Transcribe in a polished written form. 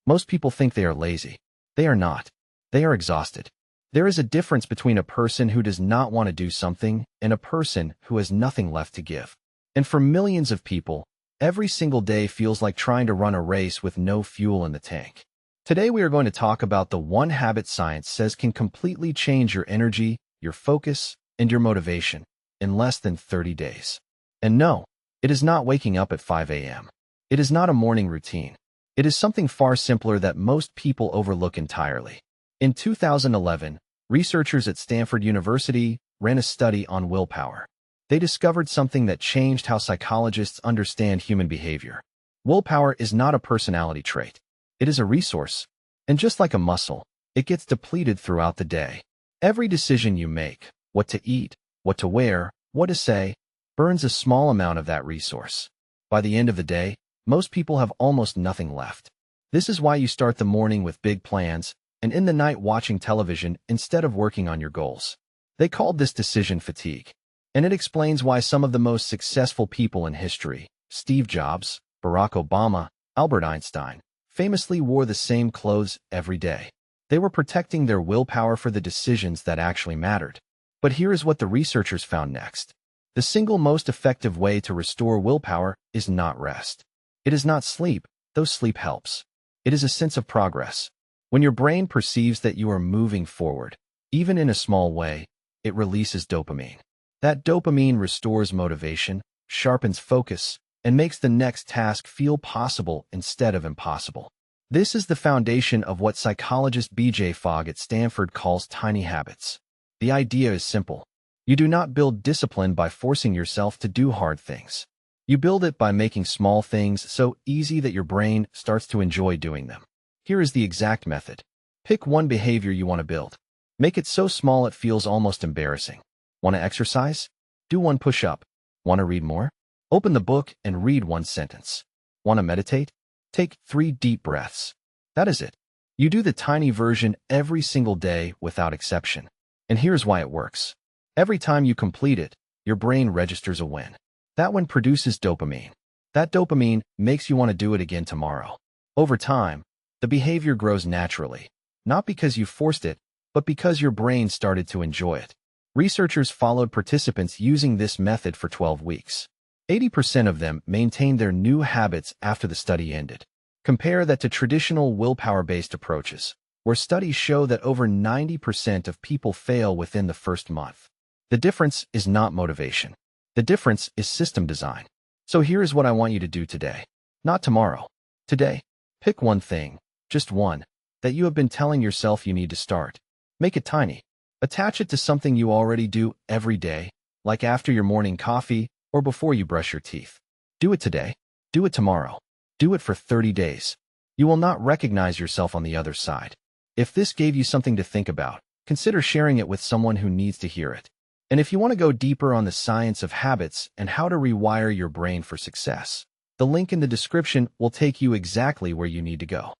Most people think they are lazy. They are not. They are exhausted. There is a difference between a person who does not want to do something and a person who has nothing left to give. And for millions of people, every single day feels like trying to run a race with no fuel in the tank. Today we are going to talk about the one habit science says can completely change your energy, your focus, and your motivation in less than 30 days. And no, it is not waking up at 5 a.m. It is not a morning routine. It is something far simpler that most people overlook entirely. In 2011, researchers at Stanford University ran a study on willpower. They discovered something that changed how psychologists understand human behavior. Willpower is not a personality trait. It is a resource. And just like a muscle, it gets depleted throughout the day. Every decision you make, what to eat, what to wear, what to say, burns a small amount of that resource. By the end of the day, most people have almost nothing left. This is why you start the morning with big plans and end the night watching television instead of working on your goals. They called this decision fatigue. And it explains why some of the most successful people in history, Steve Jobs, Barack Obama, Albert Einstein, famously wore the same clothes every day. They were protecting their willpower for the decisions that actually mattered. But here is what the researchers found next. The single most effective way to restore willpower is not rest. It is not sleep, though sleep helps. It is a sense of progress. When your brain perceives that you are moving forward, even in a small way, it releases dopamine. That dopamine restores motivation, sharpens focus, and makes the next task feel possible instead of impossible. This is the foundation of what psychologist BJ Fogg at Stanford calls tiny habits. The idea is simple. You do not build discipline by forcing yourself to do hard things. You build it by making small things so easy that your brain starts to enjoy doing them. Here is the exact method. Pick one behavior you want to build. Make it so small it feels almost embarrassing. Want to exercise? Do one push-up. Want to read more? Open the book and read one sentence. Want to meditate? Take 3 deep breaths. That is it. You do the tiny version every single day without exception. And here's why it works. Every time you complete it, your brain registers a win. That one produces dopamine. That dopamine makes you want to do it again tomorrow. Over time, the behavior grows naturally, not because you forced it, but because your brain started to enjoy it. Researchers followed participants using this method for 12 weeks. 80% of them maintained their new habits after the study ended. Compare that to traditional willpower-based approaches, where studies show that over 90% of people fail within the first month. The difference is not motivation. The difference is system design. So here is what I want you to do today. Not tomorrow. Today. Pick one thing, just one, that you have been telling yourself you need to start. Make it tiny. Attach it to something you already do every day, like after your morning coffee or before you brush your teeth. Do it today. Do it tomorrow. Do it for 30 days. You will not recognize yourself on the other side. If this gave you something to think about, consider sharing it with someone who needs to hear it. And if you want to go deeper on the science of habits and how to rewire your brain for success, the link in the description will take you exactly where you need to go.